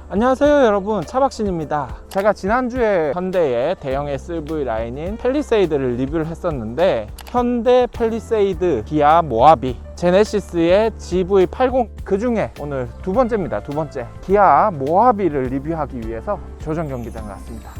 안녕하세요 여러분, 차박신입니다. 제가 지난주에 현대의 대형 SUV 라인인 팰리세이드를 리뷰를 했었는데, 현대 팰리세이드, 기아 모하비, 제네시스의 GV80, 그 중에 오늘 두 번째입니다. 두 번째 기아 모하비를 리뷰하기 위해서 조정 경기장에 왔습니다.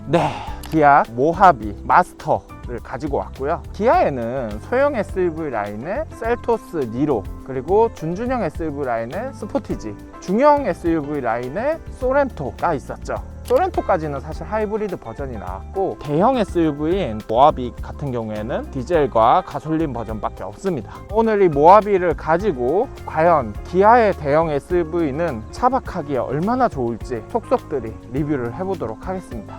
네, 기아 모하비 마스터를 가지고 왔고요. 기아에는 소형 SUV 라인의 셀토스 니로, 그리고 준준형 SUV 라인의 스포티지, 중형 SUV 라인의 소렌토가 있었죠. 소렌토까지는 사실 하이브리드 버전이 나왔고, 대형 SUV인 모하비 같은 경우에는 디젤과 가솔린 버전밖에 없습니다. 오늘 이 모하비를 가지고 과연 기아의 대형 SUV는 차박하기에 얼마나 좋을지 속속들이 리뷰를 해보도록 하겠습니다.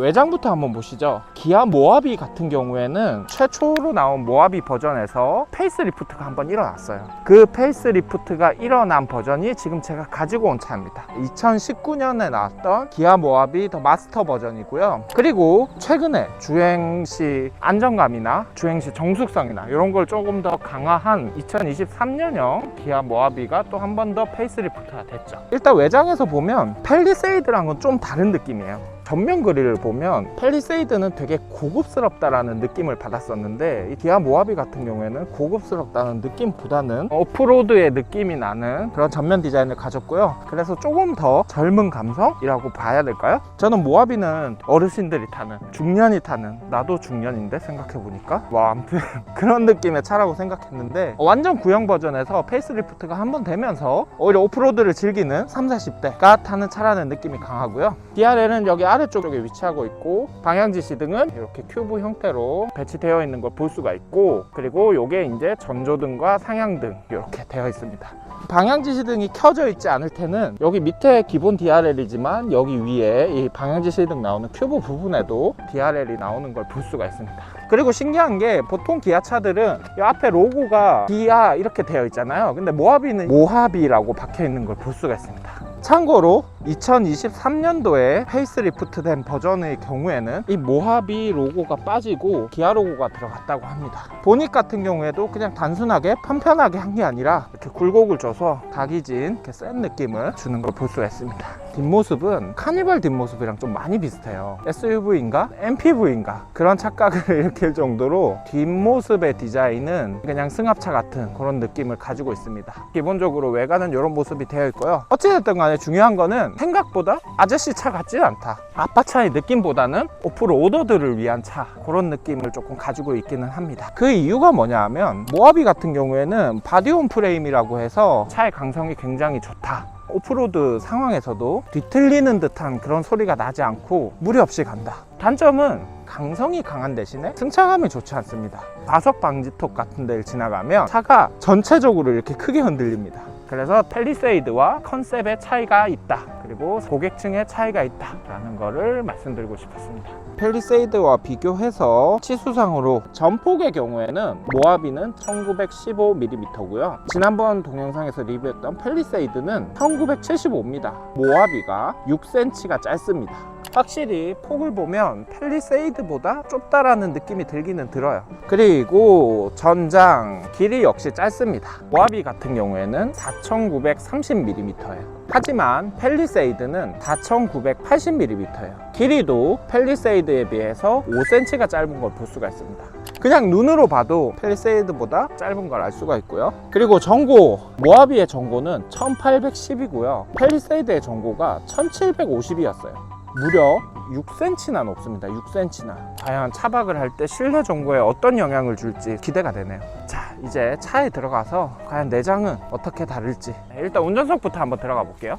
외장부터 한번 보시죠. 기아 모하비 같은 경우에는 최초로 나온 모하비 버전에서 페이스리프트가 한번 일어났어요. 그 페이스리프트가 일어난 버전이 지금 제가 가지고 온 차입니다. 2019년에 나왔던 기아 모하비 더 마스터 버전이고요. 그리고 최근에 주행시 안정감이나 주행시 정숙성이나 이런 걸 조금 더 강화한 2023년형 기아 모하비가 또 한 번 더 페이스리프트가 됐죠. 일단 외장에서 보면 팰리세이드랑은 좀 다른 느낌이에요. 전면 그릴을 보면 팰리세이드는 되게 고급스럽다라는 느낌을 받았었는데, 이 기아 모하비 같은 경우에는 고급스럽다는 느낌보다는 오프로드의 느낌이 나는 그런 전면 디자인을 가졌고요. 그래서 조금 더 젊은 감성이라고 봐야 될까요? 저는 모하비는 어르신들이 타는, 중년이 타는, 나도 중년인데 생각해보니까 아무튼 그런 느낌의 차라고 생각했는데, 완전 구형 버전에서 페이스리프트가 한번 되면서 오히려 오프로드를 즐기는 30, 40대가 타는 차라는 느낌이 강하고요. DRL은 여기 아래쪽에 위치하고 있고, 방향지시등은 이렇게 큐브 형태로 배치되어 있는 걸 볼 수가 있고, 그리고 이게 이제 전조등과 상향등 이렇게 되어 있습니다. 방향지시등이 켜져 있지 않을 때는 여기 밑에 기본 DRL이지만 여기 위에 이 방향지시등 나오는 큐브 부분에도 DRL이 나오는 걸 볼 수가 있습니다. 그리고 신기한 게, 보통 기아 차들은 이 앞에 로고가 기아 이렇게 되어 있잖아요. 근데 모하비는 모하비라고 박혀 있는 걸 볼 수가 있습니다. 참고로 2023년도에 페이스리프트 된 버전의 경우에는 이 모하비 로고가 빠지고 기아 로고가 들어갔다고 합니다. 보닛 같은 경우에도 그냥 단순하게 편편하게 한 게 아니라 이렇게 굴곡을 줘서 각이진 이렇게 센 느낌을 주는 걸 볼 수가 있습니다. 뒷모습은 카니발 뒷모습이랑 좀 많이 비슷해요. SUV인가? MPV인가? 그런 착각을 일으킬 정도로 뒷모습의 디자인은 그냥 승합차 같은 그런 느낌을 가지고 있습니다. 기본적으로 외관은 이런 모습이 되어 있고요. 어찌됐든 간에 중요한 거는 생각보다 아저씨 차 같지 않다. 아빠차의 느낌보다는 오프로더들을 위한 차, 그런 느낌을 조금 가지고 있기는 합니다. 그 이유가 뭐냐 하면, 모하비 같은 경우에는 바디온 프레임이라고 해서 차의 강성이 굉장히 좋다. 오프로드 상황에서도 뒤틀리는 듯한 그런 소리가 나지 않고 무리 없이 간다. 단점은 강성이 강한 대신에 승차감이 좋지 않습니다. 과속 방지턱 같은 데를 지나가면 차가 전체적으로 이렇게 크게 흔들립니다. 그래서 팰리세이드와 컨셉의 차이가 있다, 그리고 고객층의 차이가 있다 라는 거를 말씀드리고 싶었습니다. 팰리세이드와 비교해서 치수상으로 전폭의 경우에는 모하비는 1915mm고요 지난번 동영상에서 리뷰했던 팰리세이드는 1975입니다 모하비가 6cm가 짧습니다. 확실히 폭을 보면 팰리세이드보다 좁다라는 느낌이 들기는 들어요. 그리고 전장 길이 역시 짧습니다. 모하비 같은 경우에는 4930mm예요 하지만 팰리세이드는 4980mm예요 길이도 팰리세이드에 비해서 5cm가 짧은 걸 볼 수가 있습니다. 그냥 눈으로 봐도 팰리세이드보다 짧은 걸 알 수가 있고요. 그리고 전고, 모하비의 전고는 1810이고요 팰리세이드의 전고가 1750이었어요 무려 6cm나 높습니다. 6cm나. 과연 차박을 할 때 실내 전고에 어떤 영향을 줄지 기대가 되네요. 자, 이제 차에 들어가서 과연 내장은 어떻게 다를지, 일단 운전석부터 한번 들어가 볼게요.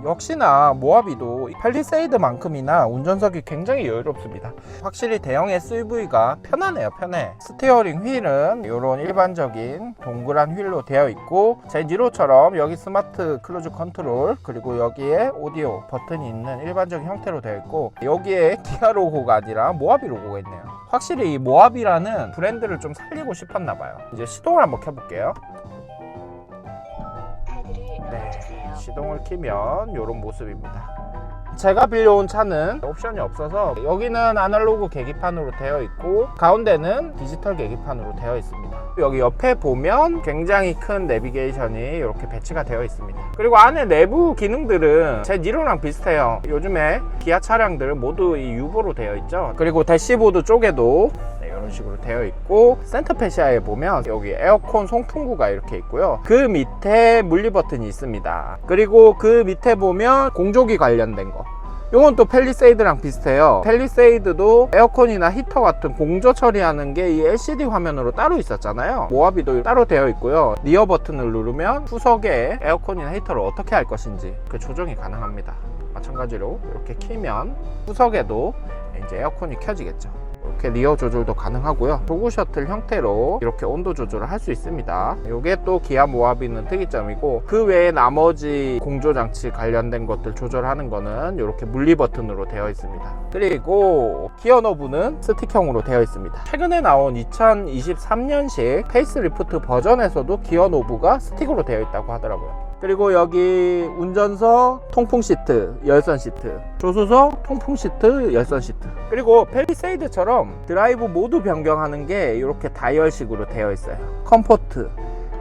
역시나 모하비도 팰리세이드만큼이나 운전석이 굉장히 여유롭습니다. 확실히 대형 SUV가 편하네요. 편해. 스티어링 휠은 이런 일반적인 동그란 휠로 되어 있고, 제 니로처럼 여기 스마트 크루즈 컨트롤, 그리고 여기에 오디오 버튼이 있는 일반적인 형태로 되어 있고, 여기에 기아 로고가 아니라 모하비 로고가 있네요. 확실히 이 모하비라는 브랜드를 좀 살리고 싶었나 봐요. 이제 시동을 한번 켜볼게요. 네, 시동을 키면 이런 모습입니다. 제가 빌려온 차는 옵션이 없어서 여기는 아날로그 계기판으로 되어 있고 가운데는 디지털 계기판으로 되어 있습니다. 여기 옆에 보면 굉장히 큰 내비게이션이 이렇게 배치가 되어 있습니다. 그리고 안에 내부 기능들은 제 니로랑 비슷해요. 요즘에 기아 차량들은 모두 이 유보로 되어 있죠. 그리고 대시보드 쪽에도 이런 식으로 되어 있고 센터페시아에 보면 여기 에어컨 송풍구가 이렇게 있고요. 그 밑에 물리 버튼이 있습니다. 그리고 그 밑에 보면 공조기 관련된 거, 이건 또 팰리세이드랑 비슷해요. 팰리세이드도 에어컨이나 히터 같은 공조 처리하는 게 이 LCD 화면으로 따로 있었잖아요. 모하비도 따로 되어 있고요. 리어 버튼을 누르면 후석에 에어컨이나 히터를 어떻게 할 것인지 그 조정이 가능합니다. 마찬가지로 이렇게 키면 후석에도 이제 에어컨이 켜지겠죠. 이렇게 리어 조절도 가능하고요. 도구 셔틀 형태로 이렇게 온도 조절을 할 수 있습니다. 이게 또 기아 모하비는 특이점이고, 그 외에 나머지 공조 장치 관련된 것들 조절하는 거는 이렇게 물리 버튼으로 되어 있습니다. 그리고 기어 노브는 스틱형으로 되어 있습니다. 최근에 나온 2023년식 페이스리프트 버전에서도 기어 노브가 스틱으로 되어 있다고 하더라고요. 그리고 여기 운전석 통풍 시트, 열선 시트, 조수석 통풍 시트, 열선 시트. 그리고 팰리세이드처럼 드라이브 모드 변경하는 게 이렇게 다이얼식으로 되어 있어요. 컴포트,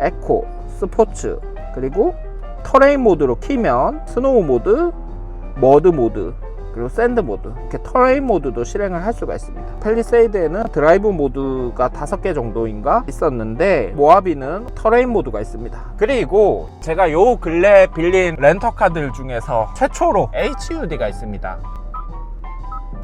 에코, 스포츠, 그리고 터레인 모드로 키면 스노우 모드, 머드 모드, 그리고 샌드 모드, 이렇게 터레인 모드도 실행을 할 수가 있습니다. 팰리세이드에는 드라이브 모드가 5개 정도인가 있었는데 모하비는 터레인 모드가 있습니다. 그리고 제가 요 근래 빌린 렌터카들 중에서 최초로 HUD가 있습니다.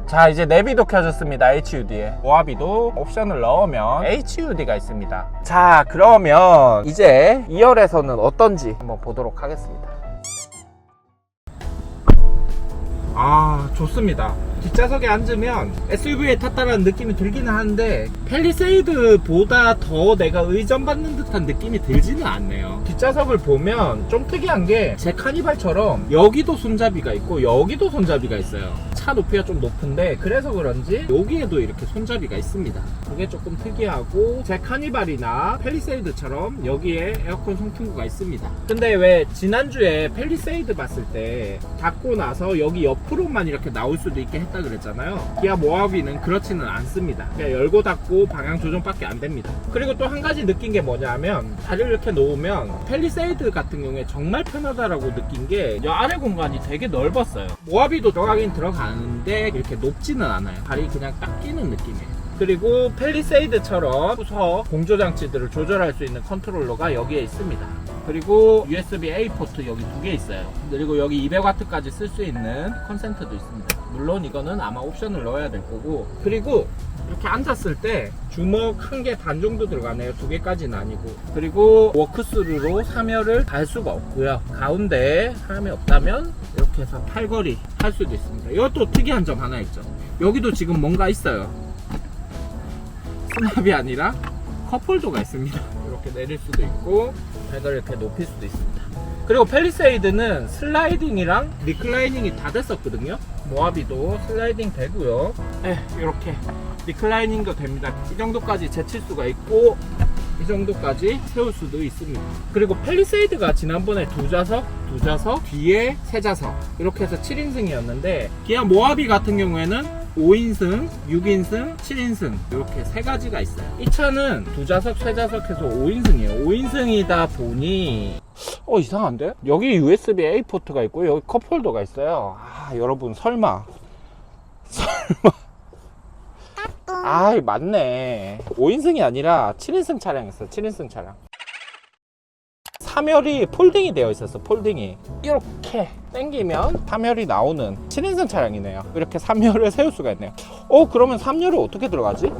자, 이제 내비도 켜졌습니다. HUD에 모하비도 옵션을 넣으면 HUD가 있습니다. 자, 그러면 이제 2열에서는 어떤지 한번 보도록 하겠습니다. 아, 좋습니다. 뒷좌석에 앉으면 SUV에 탔다는 느낌이 들기는 하는데 팰리세이드보다 더 내가 의존받는 듯한 느낌이 들지는 않네요. 뒷좌석을 보면 좀 특이한 게 제 카니발처럼 여기도 손잡이가 있고 여기도 손잡이가 있어요. 차 높이가 좀 높은데 그래서 그런지 여기에도 이렇게 손잡이가 있습니다. 그게 조금 특이하고, 제 카니발이나 팰리세이드처럼 여기에 에어컨 송풍구가 있습니다. 근데 왜 지난주에 팰리세이드 봤을 때 닫고 나서 여기 옆으로만 이렇게 나올 수도 있게 했다 그랬잖아요. 기아 모하비는 그렇지는 않습니다. 그냥 열고 닫고 방향 조정밖에 안 됩니다. 그리고 또 한 가지 느낀 게 뭐냐면, 다리를 이렇게 놓으면 팰리세이드 같은 경우에 정말 편하다라고 느낀 게 이 아래 공간이 되게 넓었어요. 모하비도 들어가긴 들어가는데 이렇게 높지는 않아요. 다리 그냥 딱 끼는 느낌이에요. 그리고 팰리세이드처럼 후석 공조 장치들을 조절할 수 있는 컨트롤러가 여기에 있습니다. 그리고 USB-A 포트 여기 2개 있어요. 그리고 여기 200W까지 쓸 수 있는 컨센트도 있습니다. 물론 이거는 아마 옵션을 넣어야 될 거고, 그리고 이렇게 앉았을 때 주먹 1개 반 정도 들어가네요. 2개까지는 아니고. 그리고 워크스루로 3열을 달 수가 없고요. 가운데에 사람이 없다면 이렇게 해서 팔걸이 할 수도 있습니다. 이것도 특이한 점 하나 있죠. 여기도 지금 뭔가 있어요. 수납이 아니라 컵홀더가 있습니다. 이렇게 내릴 수도 있고 배를 이렇게 높일 수도 있습니다. 그리고 팰리세이드는 슬라이딩이랑 리클라이닝이 다 됐었거든요. 모하비도 슬라이딩 되고요. 이렇게 리클라이닝도 됩니다. 이 정도까지 제칠 수가 있고 이 정도까지 세울 수도 있습니다. 그리고 팰리세이드가 지난번에 2좌석, 뒤에 3좌석 이렇게 해서 7인승이었는데 기아 모하비 같은 경우에는 5인승, 6인승, 7인승 이렇게 3가지가 있어요. 이 차는 2좌석, 3좌석 해서 5인승이에요. 5인승이다 보니 이상한데? 여기 USB-A 포트가 있고 여기 컵홀더가 있어요. 여러분 설마 맞네. 5인승이 아니라 7인승 차량이었어요. 7인승 차량. 3열이 폴딩이 되어 있었어. 폴딩이 이렇게 당기면 3열이 나오는 7인승 차량이네요. 이렇게 3열을 세울 수가 있네요. 그러면 3열을 어떻게 들어가지?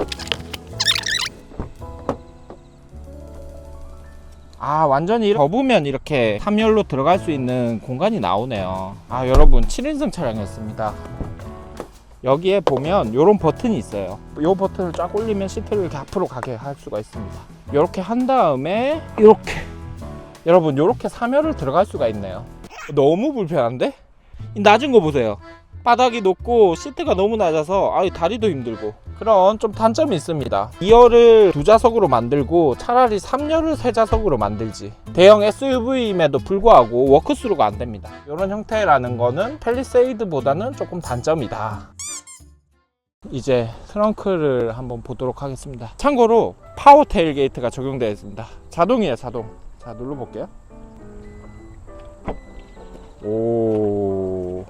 완전히 접으면 이렇게 3열로 들어갈 수 있는 공간이 나오네요. 여러분 7인승 차량이었습니다. 여기에 보면 이런 버튼이 있어요. 이 버튼을 쫙 올리면 시트를 이렇게 앞으로 가게 할 수가 있습니다. 이렇게 한 다음에 여러분 이렇게 3열을 들어갈 수가 있네요. 너무 불편한데? 이 낮은 거 보세요. 바닥이 높고 시트가 너무 낮아서 다리도 힘들고 그런 좀 단점이 있습니다. 2열을 2좌석으로 만들고 차라리 3열을 3좌석으로 만들지. 대형 SUV임에도 불구하고 워크스루가 안 됩니다. 이런 형태라는 거는 팰리세이드보다는 조금 단점이다. 이제 트렁크를 한번 보도록 하겠습니다. 참고로 파워 테일게이트가 적용되어 있습니다. 자동이에요, 자동. 자, 눌러볼게요. 오,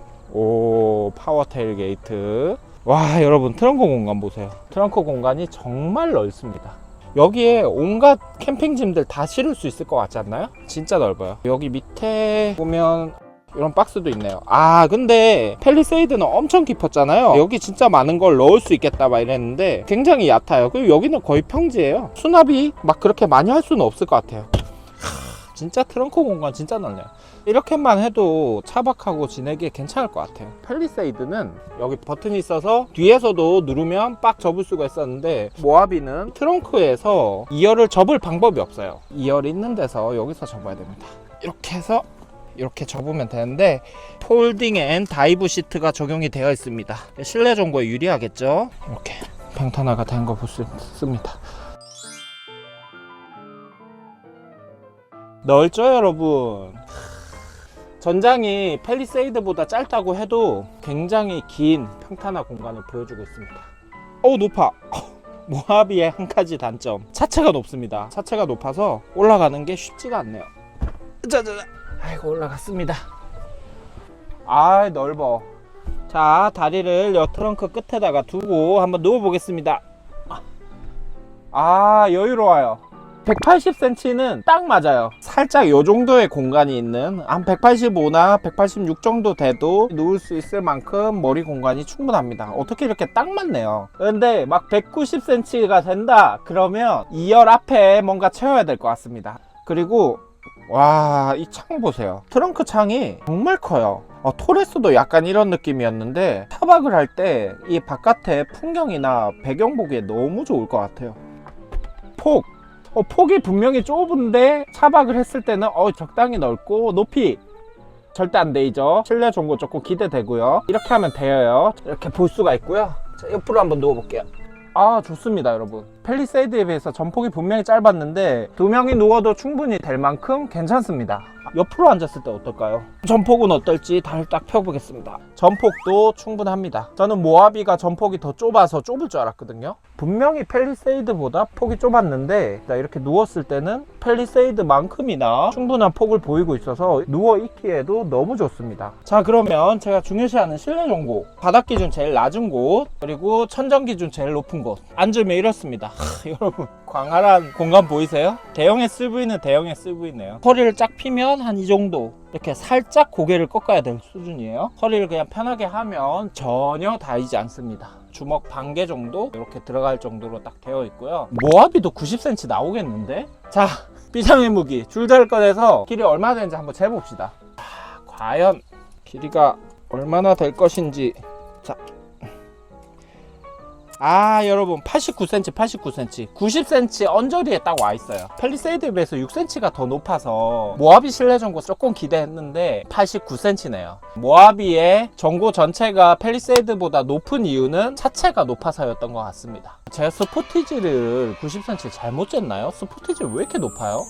파워 테일게이트. 와, 여러분 트렁크 공간 보세요. 트렁크 공간이 정말 넓습니다. 여기에 온갖 캠핑짐들 다 실을 수 있을 것 같지 않나요? 진짜 넓어요. 여기 밑에 보면 이런 박스도 있네요. 근데 팰리세이드는 엄청 깊었잖아요. 여기 진짜 많은 걸 넣을 수 있겠다 막 이랬는데 굉장히 얕아요. 그리고 여기는 거의 평지예요. 수납이 막 그렇게 많이 할 수는 없을 것 같아요. 진짜 트렁크 공간 진짜 넓네요. 이렇게만 해도 차박하고 지내기에 괜찮을 것 같아요. 팰리세이드는 여기 버튼이 있어서 뒤에서도 누르면 빡 접을 수가 있었는데, 모하비는 트렁크에서 2열을 접을 방법이 없어요. 2열 있는 데서 여기서 접어야 됩니다. 이렇게 해서 이렇게 접으면 되는데, 폴딩 앤 다이브 시트가 적용이 되어 있습니다. 실내 정보에 유리하겠죠. 이렇게 평탄화가 된 거 볼 수 있습니다. 넓죠 여러분. 전장이 팰리세이드보다 짧다고 해도 굉장히 긴 평탄화 공간을 보여주고 있습니다. 높아. 모하비의 한 가지 단점, 차체가 높습니다. 차체가 높아서 올라가는 게 쉽지가 않네요. 짜자자. 아이고, 올라갔습니다. 넓어. 자, 다리를 여 트렁크 끝에다가 두고 한번 누워 보겠습니다. 여유로워요. 180cm는 딱 맞아요. 살짝 요 정도의 공간이 있는, 한 185나 186 정도 돼도 누울 수 있을 만큼 머리 공간이 충분합니다. 어떻게 이렇게 딱 맞네요. 근데 막 190cm가 된다 그러면 2열 앞에 뭔가 채워야 될 것 같습니다. 그리고 와, 이 창 보세요. 트렁크 창이 정말 커요. 토레스도 약간 이런 느낌이었는데, 타박을 할 때 이 바깥에 풍경이나 배경 보기에 너무 좋을 것 같아요. 폭이 분명히 좁은데 차박을 했을 때는 적당히 넓고, 높이 절대 안 데이죠. 실내 정보 조금 기대되고요. 이렇게 하면 돼요. 이렇게 볼 수가 있고요. 자, 옆으로 한번 누워볼게요. 좋습니다 여러분. 팰리세이드에 비해서 전폭이 분명히 짧았는데 2명이 누워도 충분히 될 만큼 괜찮습니다. 옆으로 앉았을 때 어떨까요? 전폭은 어떨지 다리를 딱 펴보겠습니다. 전폭도 충분합니다. 저는 모하비가 전폭이 더 좁아서 좁을 줄 알았거든요. 분명히 팰리세이드보다 폭이 좁았는데, 이렇게 누웠을 때는 팰리세이드만큼이나 충분한 폭을 보이고 있어서 누워 있기에도 너무 좋습니다. 자, 그러면 제가 중요시하는 실내 정보, 바닥 기준 제일 낮은 곳, 그리고 천정 기준 제일 높은 곳 앉으면 이렇습니다. 여러분, 광활한 공간 보이세요? 대형 SUV는 대형 SUV네요. 허리를 쫙 피면 한 이 정도, 이렇게 살짝 고개를 꺾어야 될 수준이에요. 허리를 그냥 편하게 하면 전혀 닿이지 않습니다. 주먹 반개 정도 이렇게 들어갈 정도로 딱 되어 있고요. 모하비도 90cm 나오겠는데? 자, 비상의 무기 줄자를 꺼내서 길이 얼마나 되는지 한번 재봅시다. 과연 길이가 얼마나 될 것인지. 자, 여러분 89cm 90cm 언저리에 딱 와 있어요. 팰리세이드에 비해서 6cm가 더 높아서 모하비 실내 전고 조금 기대했는데 89cm네요. 모하비의 전고 전체가 팰리세이드보다 높은 이유는 차체가 높아서였던 것 같습니다. 제가 스포티지를 90cm 잘못 쟀나요? 스포티지 왜 이렇게 높아요?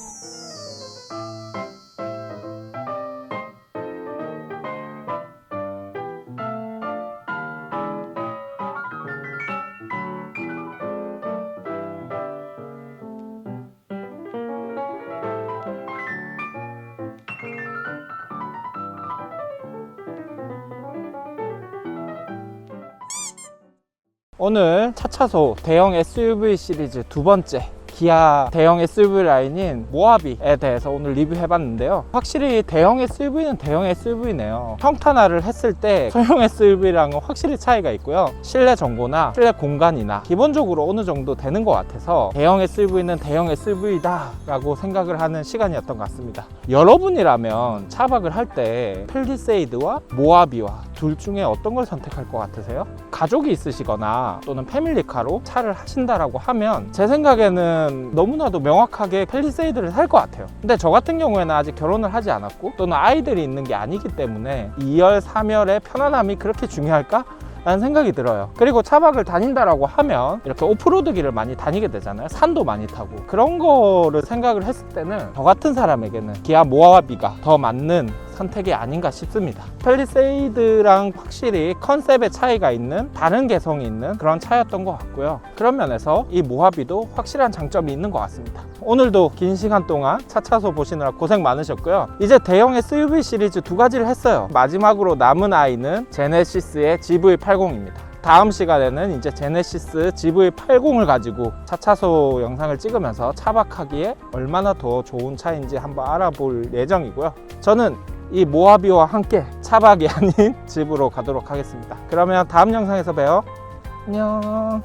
오늘 차차소 대형 SUV 시리즈 두 번째 기아 대형 SUV 라인인 모하비에 대해서 오늘 리뷰해봤는데요. 확실히 대형 SUV는 대형 SUV네요. 평탄화를 했을 때 소형 SUV랑은 확실히 차이가 있고요. 실내 정보나 실내 공간이나 기본적으로 어느 정도 되는 것 같아서 대형 SUV는 대형 SUV다 라고 생각을 하는 시간이었던 것 같습니다. 여러분이라면 차박을 할 때 팰리세이드와 모하비와 둘 중에 어떤 걸 선택할 것 같으세요? 가족이 있으시거나 또는 패밀리카로 차를 하신다라고 하면 제 생각에는 너무나도 명확하게 팰리세이드를 살 것 같아요. 근데 저 같은 경우에는 아직 결혼을 하지 않았고 또는 아이들이 있는 게 아니기 때문에 2열, 3열의 편안함이 그렇게 중요할까? 라는 생각이 들어요. 그리고 차박을 다닌다라고 하면 이렇게 오프로드 길을 많이 다니게 되잖아요. 산도 많이 타고. 그런 거를 생각을 했을 때는 저 같은 사람에게는 기아 모하비가 더 맞는 선택이 아닌가 싶습니다. 팰리세이드랑 확실히 컨셉의 차이가 있는 다른 개성이 있는 그런 차였던 것 같고요. 그런 면에서 이 모하비도 확실한 장점이 있는 것 같습니다. 오늘도 긴 시간 동안 차차소 보시느라 고생 많으셨고요. 이제 대형 SUV 시리즈 두 가지를 했어요. 마지막으로 남은 아이는 제네시스의 GV80입니다. 다음 시간에는 이제 제네시스 GV80을 가지고 차차소 영상을 찍으면서 차박하기에 얼마나 더 좋은 차인지 한번 알아볼 예정이고요. 저는 이 모하비와 함께 차박이 아닌 집으로 가도록 하겠습니다. 그러면 다음 영상에서 봬요. 안녕.